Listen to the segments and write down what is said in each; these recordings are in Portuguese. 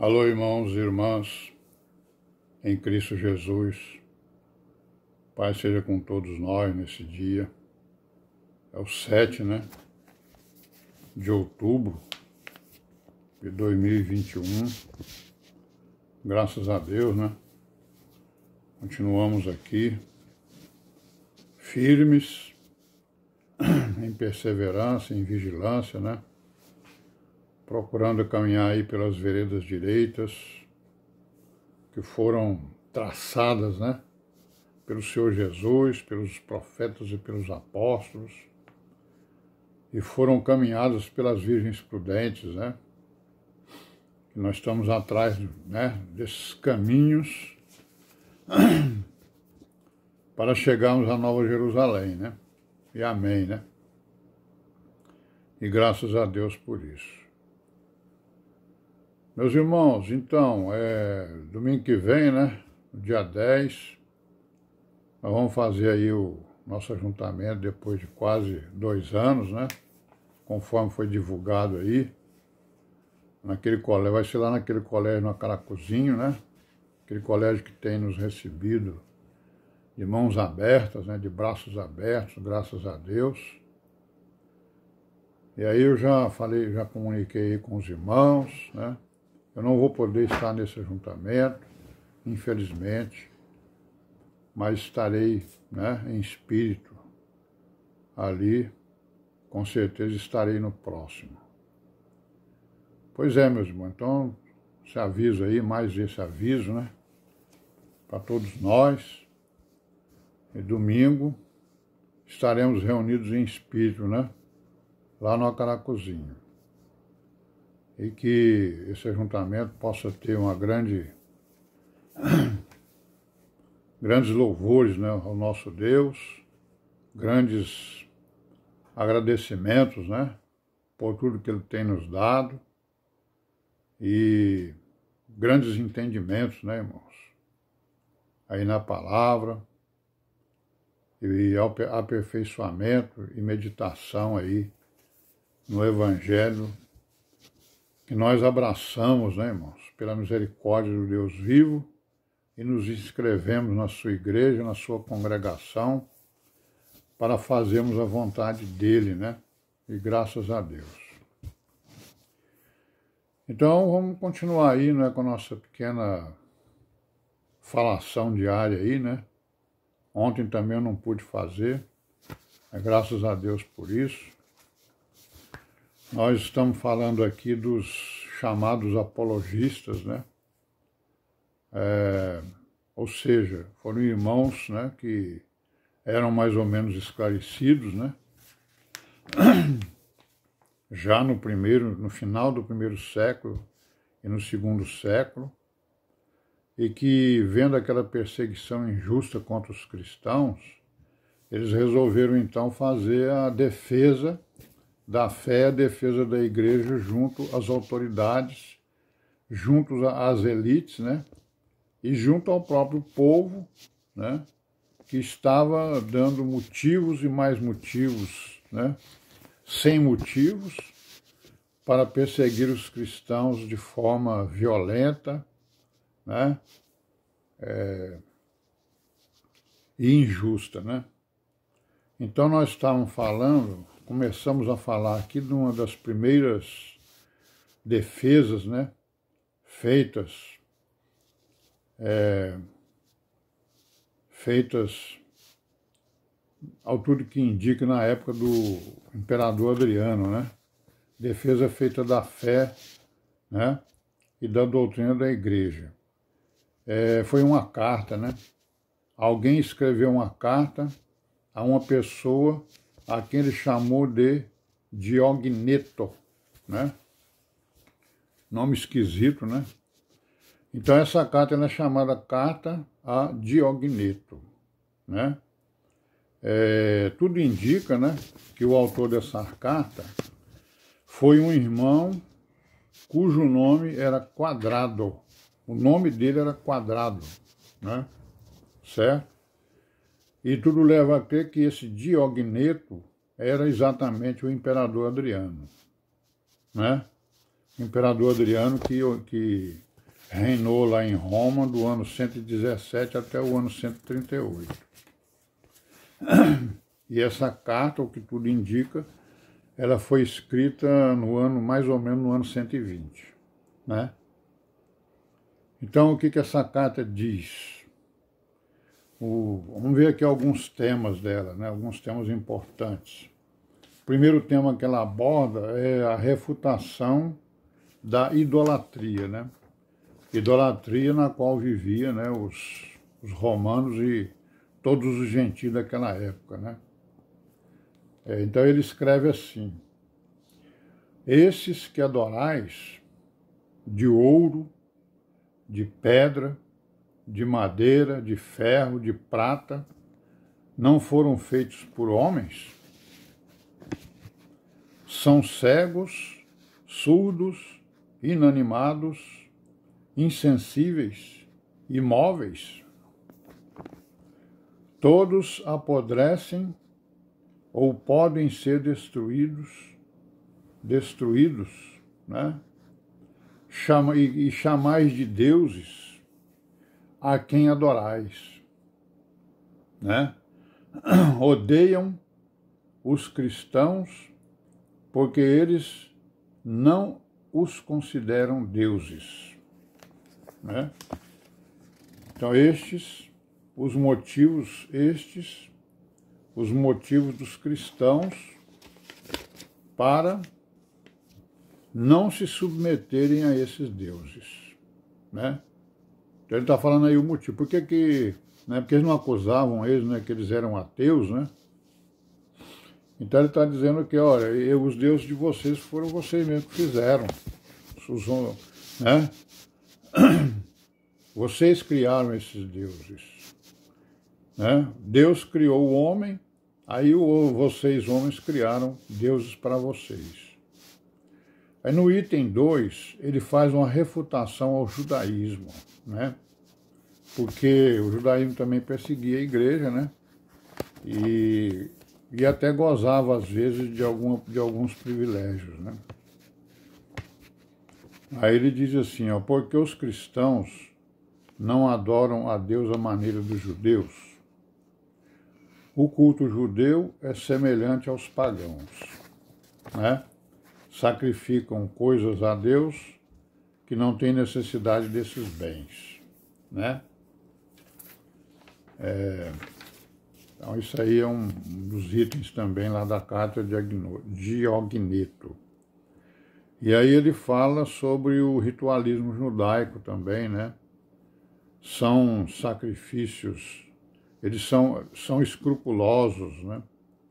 Alô, irmãos e irmãs, em Cristo Jesus. Pai seja com todos nós nesse dia. É o 7, de outubro de 2021. Graças a Deus, Continuamos aqui, firmes, em perseverança, em vigilância, Procurando caminhar aí pelas veredas direitas que foram traçadas, pelo Senhor Jesus, pelos profetas e pelos apóstolos, e foram caminhadas pelas virgens prudentes, que nós estamos atrás, desses caminhos para chegarmos à Nova Jerusalém, E amém, E graças a Deus por isso. Meus irmãos, então, domingo que vem, no dia 10, nós vamos fazer aí o nosso ajuntamento depois de quase 2 anos, Conforme foi divulgado aí, naquele colégio, vai ser lá naquele colégio no Caracuzinho, Aquele colégio que tem nos recebido de mãos abertas, de braços abertos, graças a Deus. E aí eu já comuniquei aí com os irmãos, Eu não vou poder estar nesse ajuntamento, infelizmente, mas estarei, em espírito ali, com certeza estarei no próximo. Pois é, meus irmãos, então, esse aviso aí, mais esse aviso, para todos nós. E domingo estaremos reunidos em espírito, lá no Acaracuzinho. E que esse ajuntamento possa ter uma grandes louvores, ao nosso Deus, grandes agradecimentos, por tudo que Ele tem nos dado e grandes entendimentos, irmãos, aí na palavra e aperfeiçoamento e meditação aí no Evangelho que nós abraçamos, irmãos, pela misericórdia do Deus vivo e nos inscrevemos na sua igreja, na sua congregação, para fazermos a vontade dele, E graças a Deus. Então, vamos continuar aí, com a nossa pequena falação diária aí, Ontem também eu não pude fazer, graças a Deus por isso. Nós estamos falando aqui dos chamados apologistas, Ou seja, foram irmãos, que eram mais ou menos esclarecidos, Já no final do primeiro século e no segundo século, e que, vendo aquela perseguição injusta contra os cristãos, eles resolveram então fazer a defesa da fé, a defesa da igreja junto às autoridades, junto às elites, e junto ao próprio povo, que estava dando motivos e mais motivos, sem motivos, para perseguir os cristãos de forma violenta, e injusta, Então nós estávamos começamos a falar aqui de uma das primeiras defesas, feitas ao tudo que indica na época do imperador Adriano, Defesa feita da fé, e da doutrina da igreja. Foi uma carta, Alguém escreveu uma carta a uma pessoa a quem ele chamou de Diogneto, Nome esquisito, Então essa carta é chamada Carta a Diogneto, Tudo indica, que o autor dessa carta foi um irmão cujo nome era Quadrado. O nome dele era Quadrado, Certo? E tudo leva a crer que esse Diogneto era exatamente o imperador Adriano, O imperador Adriano que reinou lá em Roma do ano 117 até o ano 138. E essa carta, o que tudo indica, ela foi escrita no ano, mais ou menos no ano 120, né? Então, o que essa carta diz? Vamos ver aqui alguns temas dela, né? Alguns temas importantes. O primeiro tema que ela aborda é a refutação da idolatria, né? Idolatria na qual vivia, né, os romanos e todos os gentios daquela época, né? Então ele escreve assim: esses que adorais de ouro, de pedra, de madeira, de ferro, de prata, não foram feitos por homens? São cegos, surdos, inanimados, insensíveis, imóveis. Todos apodrecem ou podem ser destruídos, né? E chamais de deuses a quem adorais, né? Odeiam os cristãos porque eles não os consideram deuses, né? Então os motivos dos cristãos para não se submeterem a esses deuses, né? Então ele está falando aí o motivo. Por que, né? Porque eles não acusavam eles, né, que eles eram ateus, né? Então ele está dizendo que, olha, os deuses de vocês foram vocês mesmos que fizeram, né? Vocês criaram esses deuses, né? Deus criou o homem, aí vocês, homens, criaram deuses para vocês. Aí no item 2, ele faz uma refutação ao judaísmo, né? Porque o judaísmo também perseguia a igreja, né? E até gozava, às vezes, de alguns privilégios, né? Aí ele diz assim, ó, porque os cristãos não adoram a Deus à maneira dos judeus. O culto judeu é semelhante aos pagãos, né? Sacrificam coisas a Deus que não têm necessidade desses bens, né? Então isso aí é um dos itens também lá da carta de Diogneto. E aí ele fala sobre o ritualismo judaico também, né? São sacrifícios, eles são escrupulosos, né?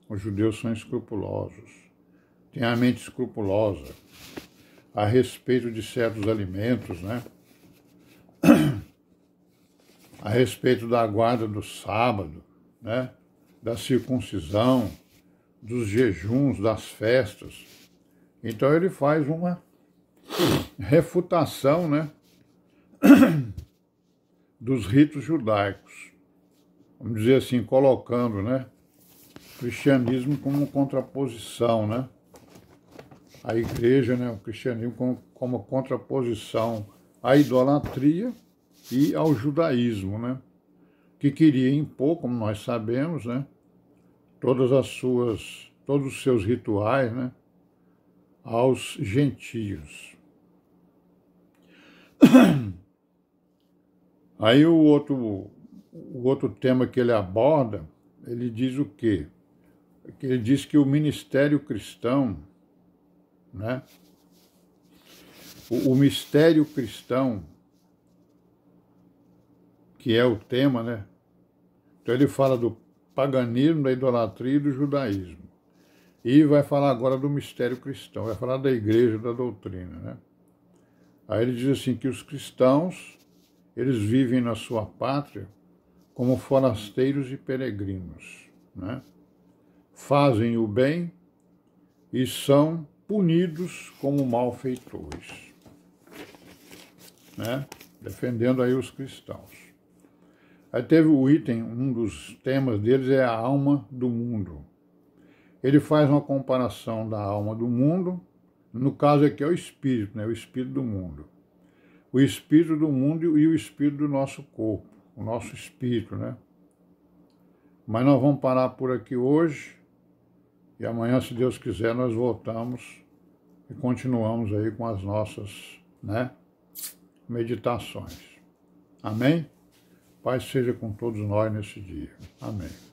Os judeus são escrupulosos, têm a mente escrupulosa a respeito de certos alimentos, né? A respeito da guarda do sábado, né? Da circuncisão, dos jejuns, das festas. Então ele faz uma refutação, né? Dos ritos judaicos. Vamos dizer assim, colocando, né, o cristianismo como contraposição, né? A igreja, né, o cristianismo como contraposição à idolatria e ao judaísmo, né? Que queria impor, como nós sabemos, né, todos os seus rituais, né, aos gentios. Aí o outro tema que ele aborda, ele diz o quê? Ele diz que o ministério cristão, né? O mistério cristão, que é o tema, né? Então ele fala do paganismo, da idolatria e do judaísmo. E vai falar agora do mistério cristão, vai falar da igreja, da doutrina, né? Aí ele diz assim que os cristãos, eles vivem na sua pátria como forasteiros e peregrinos, né? Fazem o bem e são punidos como malfeitores, né? Defendendo aí os cristãos. Aí teve o item, um dos temas deles é a alma do mundo. Ele faz uma comparação da alma do mundo, no caso aqui é o espírito, né? O espírito do mundo. o espírito do mundo e o espírito do nosso corpo, o nosso espírito, né? Mas nós vamos parar por aqui hoje e amanhã, se Deus quiser, nós voltamos e continuamos aí com as nossas, né, meditações. Amém? Paz seja com todos nós nesse dia. Amém.